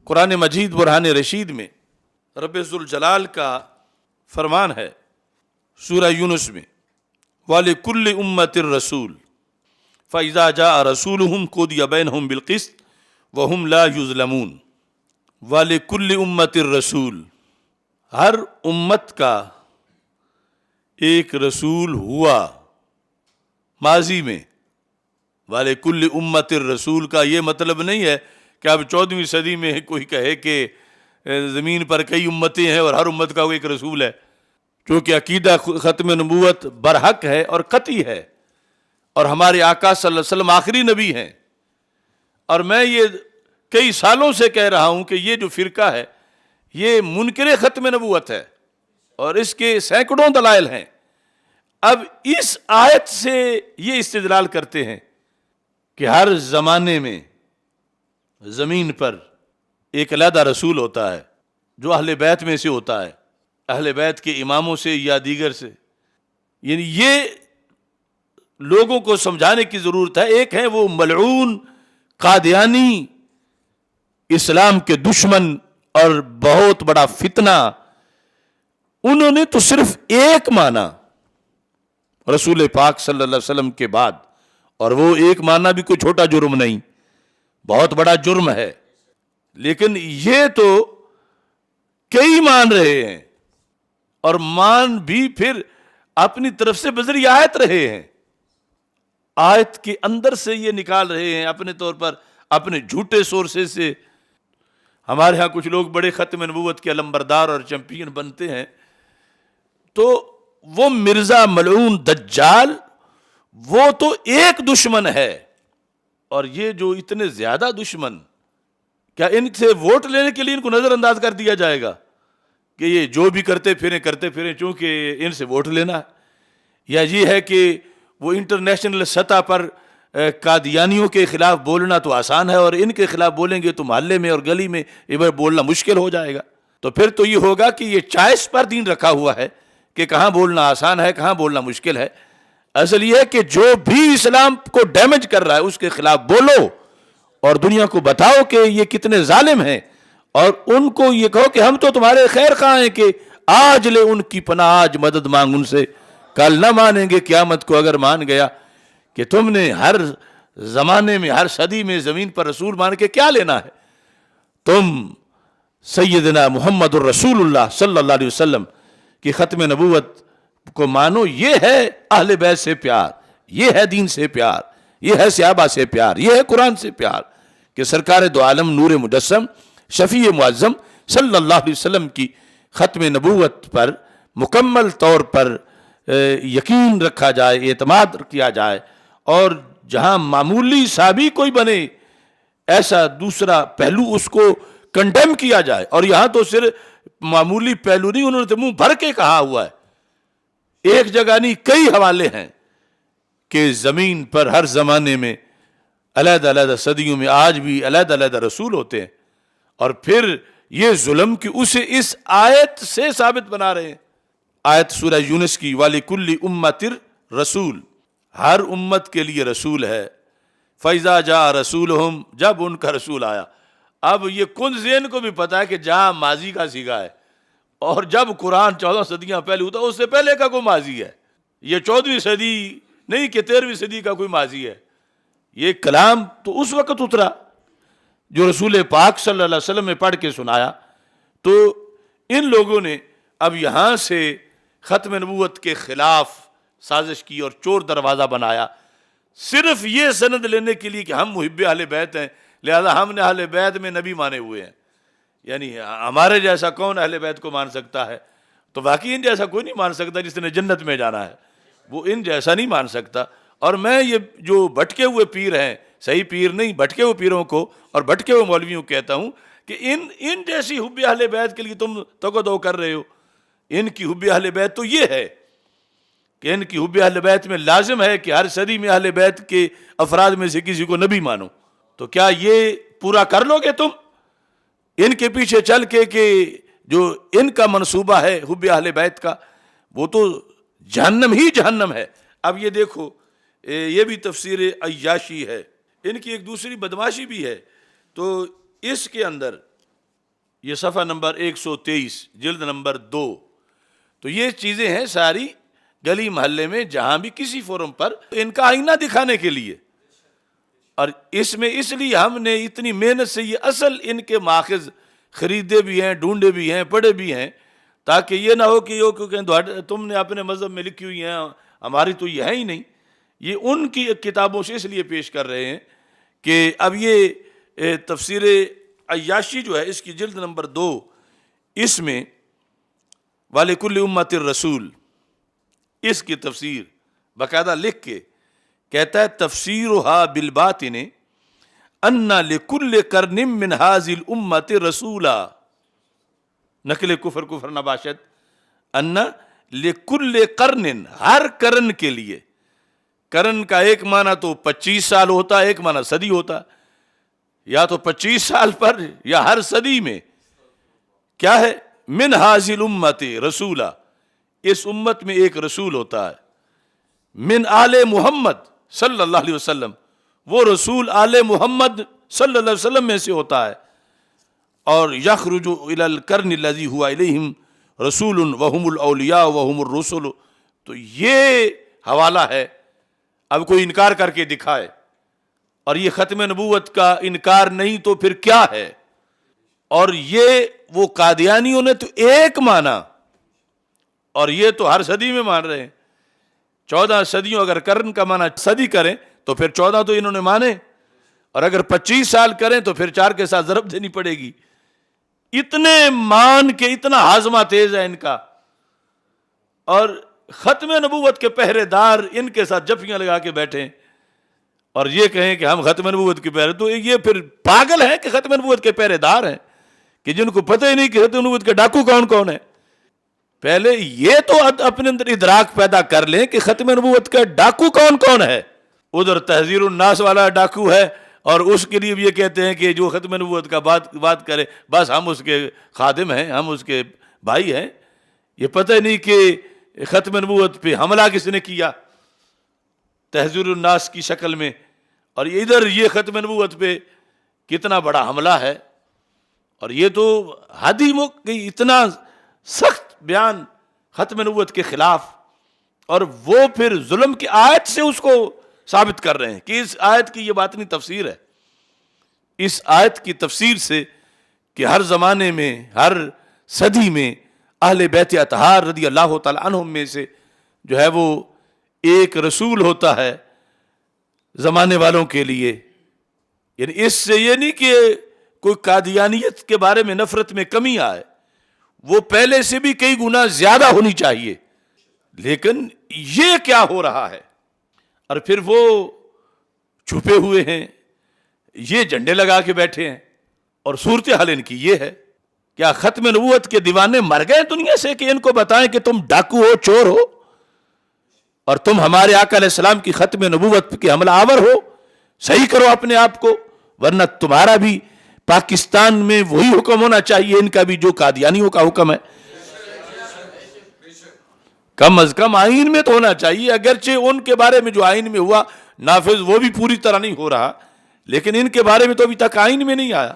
قرآن مجید برہان رشید میں رب ذوالجلال کا فرمان ہے سورہ یونس میں، وَلِكُلِّ أُمَّةٍ رَسُولٌ فَإِذَا جَاءَ رَسُولُهُمْ قُضِيَ بَيْنَهُمْ بِالْقِسْطِ وَهُمْ لَا يُظْلَمُونَ۔ وَلِكُلِّ أُمَّةٍ رَسُولٌ، ہر امت کا ایک رسول ہوا ماضی میں۔ وَلِكُلِّ أُمَّةٍ رسول کا یہ مطلب نہیں ہے کہ اب 14ویں صدی میں کوئی کہے کہ زمین پر کئی امتیں ہیں اور ہر امت کا ایک رسول ہے، چونکہ عقیدہ ختم نبوت برحق ہے اور قطعی ہے، اور ہمارے آقا صلی اللہ علیہ وسلم آخری نبی ہیں۔ اور میں یہ کئی سالوں سے کہہ رہا ہوں کہ یہ جو فرقہ ہے یہ منکر ختم نبوت ہے اور اس کے سینکڑوں دلائل ہیں۔ اب اس آیت سے یہ استدلال کرتے ہیں کہ ہر زمانے میں زمین پر ایک علیحدہ رسول ہوتا ہے جو اہل بیت میں سے ہوتا ہے، اہل بیت کے اماموں سے یا دیگر سے۔ یعنی یہ لوگوں کو سمجھانے کی ضرورت ہے۔ ایک ہے وہ ملعون قادیانی، اسلام کے دشمن اور بہت بڑا فتنہ، انہوں نے تو صرف ایک مانا رسول پاک صلی اللہ علیہ وسلم کے بعد، اور وہ ایک ماننا بھی کوئی چھوٹا جرم نہیں، بہت بڑا جرم ہے۔ لیکن یہ تو کئی مان رہے ہیں، اور مان بھی پھر اپنی طرف سے بذریعہ آیت رہے ہیں، آیت کے اندر سے یہ نکال رہے ہیں اپنے طور پر، اپنے جھوٹے سورسز سے۔ ہمارے ہاں کچھ لوگ بڑے ختم نبوت کے علمبردار اور چیمپئن بنتے ہیں، تو وہ مرزا ملعون دجال وہ تو ایک دشمن ہے، اور یہ جو اتنے زیادہ دشمن، کیا ان سے ووٹ لینے کے لیے ان کو نظر انداز کر دیا جائے گا کہ یہ جو بھی کرتے پھریں چونکہ ان سے ووٹ لینا ہے؟ یا یہ ہے کہ وہ انٹرنیشنل سطح پر قادیانیوں کے خلاف بولنا تو آسان ہے، اور ان کے خلاف بولیں گے تو محلے میں اور گلی میں بولنا مشکل ہو جائے گا؟ تو پھر تو یہ ہوگا کہ یہ چوائس پر دین رکھا ہوا ہے کہ کہاں بولنا آسان ہے، کہاں بولنا مشکل ہے۔ اصل یہ ہے کہ جو بھی اسلام کو ڈیمیج کر رہا ہے اس کے خلاف بولو، اور دنیا کو بتاؤ کہ یہ کتنے ظالم ہیں، اور ان کو یہ کہو کہ ہم تو تمہارے خیر خواہ ہیں، کہ آج لے ان کی پناہ، آج مدد مانگ ان سے، کل نہ مانیں گے قیامت کو اگر مان گیا۔ کہ تم نے ہر زمانے میں، ہر صدی میں زمین پر رسول مان کے کیا لینا ہے؟ تم سیدنا محمد الرسول اللہ صلی اللہ علیہ وسلم کی ختم نبوت کو مانو۔ یہ ہے اہل بیت سے پیار، یہ ہے دین سے پیار، یہ ہے صحابہ سے پیار، یہ ہے قرآن سے پیار، کہ سرکار دو عالم نور مجسم شفیع معظم صلی اللہ علیہ وسلم کی ختم نبوت پر مکمل طور پر یقین رکھا جائے، اعتماد کیا جائے، اور جہاں معمولی سا بھی کوئی بنے ایسا دوسرا پہلو اس کو کنڈیم کیا جائے۔ اور یہاں تو صرف معمولی پہلو نہیں، انہوں نے تو منہ بھر کے کہا ہوا ہے، ایک جگہ نہیں کئی حوالے ہیں کہ زمین پر ہر زمانے میں علیحدہ علیحدہ صدیوں میں آج بھی علیحدہ علیحدہ رسول ہوتے ہیں، اور پھر یہ ظلم کہ اسے اس آیت سے ثابت بنا رہے ہیں۔ آیت سورہ یونس کی، وَلِكُلِّ أُمَّةٍ رسول، ہر امت کے لیے رسول ہے۔ فَإِذَا جَاءَ رَسُولُهُمْ، جب ان کا رسول آیا۔ اب یہ کن ذہن کو بھی پتا ہے کہ جہاں ماضی کا سیگا ہے، اور جب قرآن 14 صدیاں پہلے ہوتا اس سے پہلے کا کوئی ماضی ہے، یہ 14ویں صدی نہیں کہ 13ویں صدی کا کوئی ماضی ہے۔ یہ کلام تو اس وقت اترا جو رسول پاک صلی اللہ علیہ وسلم نے پڑھ کے سنایا۔ تو ان لوگوں نے اب یہاں سے ختم نبوت کے خلاف سازش کی اور چور دروازہ بنایا، صرف یہ سند لینے کے لیے کہ ہم محب اہل بیت ہیں، لہذا ہم نے اہل بیت میں نبی مانے ہوئے ہیں۔ یعنی ہمارے جیسا کون اہل بیت کو مان سکتا ہے؟ تو واقعی ان جیسا کوئی نہیں مان سکتا جس نے جنت میں جانا ہے، وہ ان جیسا نہیں مان سکتا۔ اور میں یہ جو بھٹکے ہوئے پیر ہیں، صحیح پیر نہیں، بھٹکے ہوئے پیروں کو اور بھٹکے ہوئے مولویوں کو کہتا ہوں کہ ان جیسی حب اہل بیت کے لیے تم تگو کر رہے ہو۔ ان کی حب اہل بیت تو یہ ہے کہ ان کی حب اہل بیت میں لازم ہے کہ ہر صدی میں اہل بیت کے افراد میں سے کسی کو نبی مانو۔ تو کیا یہ پورا کر لو گے تم ان کے پیچھے چل کے کہ جو ان کا منصوبہ ہے حب اہل بیت کا، وہ تو جہنم ہی جہنم ہے۔ اب یہ دیکھو، یہ بھی تفسیر عیاشی ہے، ان کی ایک دوسری بدماشی بھی ہے۔ تو اس کے اندر یہ صفحہ نمبر 123 جلد نمبر 2. تو یہ چیزیں ہیں ساری گلی محلے میں جہاں بھی کسی فورم پر ان کا آئینہ دکھانے کے لیے. اور اس میں اس لیے ہم نے اتنی محنت سے یہ اصل ان کے ماخذ خریدے بھی ہیں, ڈھونڈے بھی ہیں, پڑھے بھی ہیں, تاکہ یہ نہ ہو کہ کیونکہ تم نے اپنے مذہب میں لکھی ہوئی ہیں, ہماری تو یہ ہے ہی نہیں. یہ ان کی کتابوں سے اس لیے پیش کر رہے ہیں کہ اب یہ تفسیر عیاشی جو ہے اس کی جلد نمبر 2, اس میں وَلِكُلِّ أُمَّةٍ الرَّسُولِ اس کی تفسیر باقاعدہ لکھ کے کہتا ہے تفسیرها بالباطن ان لكل قرن من هذه الامه رسولا. نقل کفر نباشد. ان لكل قرن ہر قرن کے لیے, قرن کا ایک معنی تو 25 سال ہوتا ہے, ایک معنی صدی ہوتا ہے, یا تو 25 سال پر یا ہر صدی میں کیا ہے من هذه الامه رسولا, اس امت میں ایک رسول ہوتا ہے. من آل محمد صلی اللہ علیہ وسلم, وہ رسول آل محمد صلی اللہ علیہ وسلم میں سے ہوتا ہے. اور یخرج الی القرن الذی هو الیہم رسول وهم الاولیاء وهم الرسل. تو یہ حوالہ ہے. اب کوئی انکار کر کے دکھائے اور یہ ختم نبوت کا انکار نہیں تو پھر کیا ہے. اور یہ وہ قادیانیوں نے تو ایک مانا اور یہ تو ہر صدی میں مان رہے ہیں. 14 صدیوں اگر قرن کا معنی صدی کریں تو پھر 14 تو انہوں نے مانے, اور اگر 25 سال کریں تو پھر 4 کے ساتھ ضرب دینی پڑے گی. اتنے مان کے اتنا ہاضمہ تیز ہے ان کا. اور ختم نبوت کے پہرے دار ان کے ساتھ جفیاں لگا کے بیٹھے اور یہ کہیں کہ ہم ختم نبوت کے پہرے, تو یہ پھر پاگل ہیں کہ ختم نبوت کے پہرے دار ہیں کہ جن کو پتہ ہی نہیں کہ ختم نبوت کے ڈاکو کون کون ہے. پہلے یہ تو اپنے اندر ادراک پیدا کر لیں کہ ختم نبوت کا ڈاکو کون کون ہے. ادھر تحذیر الناس والا ڈاکو ہے اور اس کے لیے بھی یہ کہتے ہیں کہ جو ختم نبوت کا بات کرے بس ہم اس کے خادم ہیں, ہم اس کے بھائی ہیں. یہ پتہ نہیں کہ ختم نبوت پہ حملہ کس نے کیا تحذیر الناس کی شکل میں, اور ادھر یہ ختم نبوت پہ کتنا بڑا حملہ ہے. اور یہ تو حد ہی اتنا سخت بیان ختم نبوت کے خلاف, اور وہ پھر ظلم کی آیت سے اس کو ثابت کر رہے ہیں کہ اس آیت کی یہ باطنی تفسیر ہے. اس آیت کی تفسیر سے کہ ہر زمانے میں ہر صدی میں اہل بیت اطہار رضی اللہ تعالی عنہم میں سے جو ہے وہ ایک رسول ہوتا ہے زمانے والوں کے لیے. یعنی اس سے یہ نہیں کہ کوئی قادیانیت کے بارے میں نفرت میں کمی آئے, وہ پہلے سے بھی کئی گنا زیادہ ہونی چاہیے, لیکن یہ کیا ہو رہا ہے. اور پھر وہ چھپے ہوئے ہیں, یہ جھنڈے لگا کے بیٹھے ہیں, اور صورتحال ان کی یہ ہے. کیا ختم نبوت کے دیوانے مر گئے دنیا سے کہ ان کو بتائیں کہ تم ڈاکو ہو, چور ہو, اور تم ہمارے آقا علیہ السلام کی ختم نبوت کے حملہ آور ہو, صحیح کرو اپنے آپ کو, ورنہ تمہارا بھی پاکستان میں وہی حکم ہونا چاہیے ان کا بھی جو قادیانیوں کا حکم ہے. کم از کم آئین میں تو ہونا چاہیے, اگرچہ ان کے بارے میں جو آئین میں ہوا نافذ وہ بھی پوری طرح نہیں ہو رہا, لیکن ان کے بارے میں تو ابھی تک آئین میں نہیں آیا.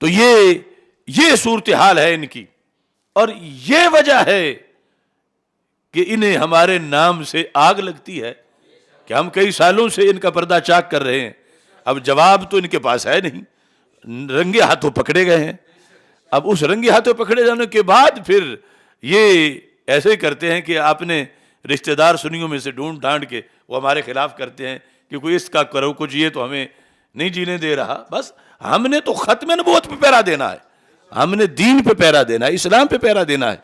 تو یہ صورتحال ہے ان کی, اور یہ وجہ ہے کہ انہیں ہمارے نام سے آگ لگتی ہے کہ ہم کئی سالوں سے ان کا پردہ چاک کر رہے ہیں. اب جواب تو ان کے پاس ہے نہیں, رنگے ہاتھوں پکڑے گئے ہیں. اب اس رنگے ہاتھوں پکڑے جانے کے بعد پھر یہ ایسے ہی کرتے ہیں کہ اپنے رشتہ دار سنیوں میں سے ڈھونڈ ڈھانڈ کے وہ ہمارے خلاف کرتے ہیں کہ کوئی اس کا کرو کچھ, یہ تو ہمیں نہیں جینے دے رہا. بس ہم نے تو ختم نبوت پہ پیرا دینا ہے, ہم نے دین پہ پیرا دینا ہے, اسلام پہ پیرا دینا ہے.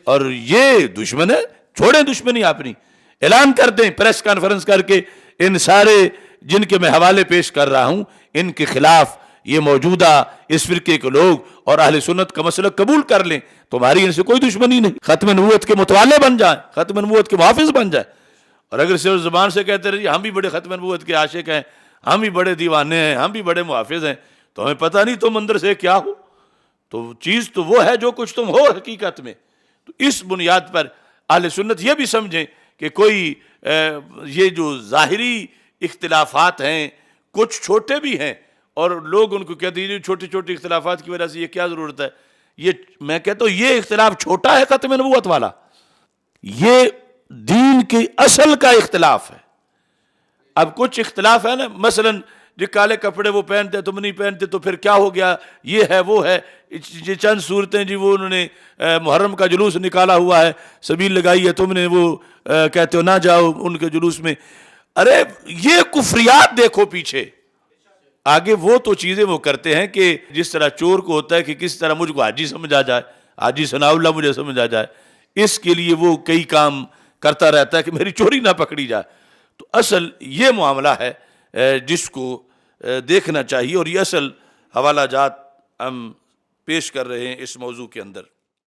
اور یہ دشمن ہے, چھوڑیں دشمنی اپنی, اعلان کر دیں پریس کانفرنس کر کے ان سارے جن کے میں حوالے پیش کر رہا ہوں ان کے خلاف یہ موجودہ اس فرقے کے لوگ اور اہل سنت کا مسلک قبول کر لیں, تمہاری ان سے کوئی دشمنی نہیں. ختم نبوت کے متوالے بن جائیں, ختم نبوت کے محافظ بن جائیں. اور اگر صرف زبان سے کہتے رہیے ہم بھی بڑے ختم نبوت کے عاشق ہیں, ہم بھی بڑے دیوانے ہیں, ہم بھی بڑے محافظ ہیں, تو ہمیں پتہ نہیں تم اندر سے کیا ہو. تو چیز تو وہ ہے جو کچھ تم ہو حقیقت میں. تو اس بنیاد پر اہل سنت یہ بھی سمجھیں کہ کوئی یہ جو ظاہری اختلافات ہیں کچھ چھوٹے بھی ہیں, اور لوگ ان کو کہتے ہیں چھوٹی چھوٹی اختلافات کی وجہ سے یہ کیا ضرورت ہے. یہ میں کہتا ہوں یہ اختلاف چھوٹا ہے ختم نبوت والا، یہ دین کی اصل کا اختلاف ہے. اب کچھ اختلاف ہے نا، مثلا جو کالے کپڑے وہ پہنتے تم نہیں پہنتے تو پھر کیا ہو گیا، یہ ہے وہ ہے. یہ چند صورتیں جی وہ انہوں نے محرم کا جلوس نکالا ہوا ہے، سبیل لگائی ہے، تم نے وہ کہتے ہو نہ جاؤ ان کے جلوس میں. ارے یہ کفریات دیکھو پیچھے. آگے وہ تو چیزیں وہ کرتے ہیں کہ جس طرح چور کو ہوتا ہے کہ کس طرح مجھ کو حاجی سمجھا جائے، حاجی ثناء اللہ مجھے سمجھا جائے، اس کے لیے وہ کئی کام کرتا رہتا ہے کہ میری چوری نہ پکڑی جائے. تو اصل یہ معاملہ ہے جس کو دیکھنا چاہیے، اور یہ اصل حوالہ جات ہم پیش کر رہے ہیں اس موضوع کے اندر.